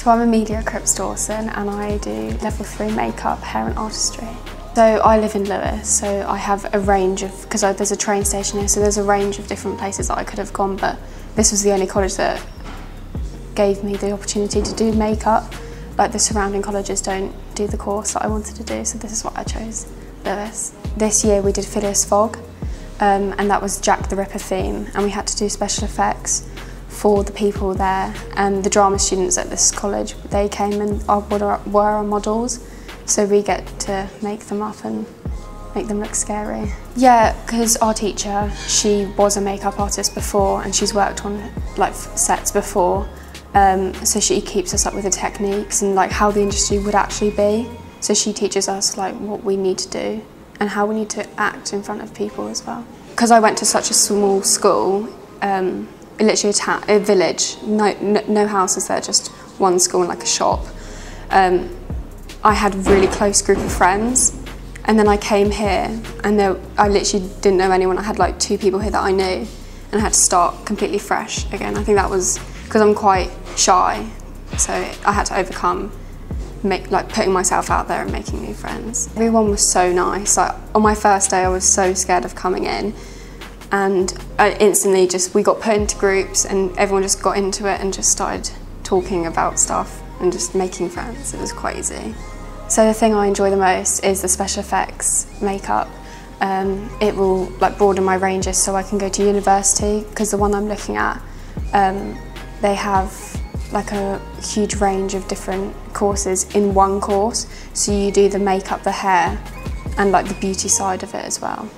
So I'm Amelia Dawson and I do level 3 makeup, hair and artistry. So I live in Lewes, so I have a range of, because there's a train station here, so there's a range of different places that I could have gone, but this was the only college that gave me the opportunity to do makeup. Like the surrounding colleges don't do the course that I wanted to do, so this is what I chose, Lewes. This year we did Phileas Fogg, and that was Jack the Ripper theme, and we had to do special effects for the people there, and the drama students at this college, they came and were our models, so we get to make them up and make them look scary. Yeah, because our teacher, she was a makeup artist before and she's worked on like sets before, so she keeps us up with the techniques and like how the industry would actually be. So she teaches us like what we need to do and how we need to act in front of people as well. Because I went to such a small school, literally a village, no houses there, just one school and like a shop. I had a really close group of friends, and then I came here and I literally didn't know anyone. I had like 2 people here that I knew, and I had to start completely fresh again. I think that was because I'm quite shy, so I had to overcome putting myself out there and making new friends. Everyone was so nice. Like, on my first day I was so scared of coming in, and instantly we got put into groups and everyone just got into it and just started talking about stuff and just making friends. It was quite easy. So the thing I enjoy the most is the special effects makeup. It will like broaden my ranges so I can go to university, because the one I'm looking at, they have like a huge range of different courses in one course. So you do the makeup, the hair, and like the beauty side of it as well.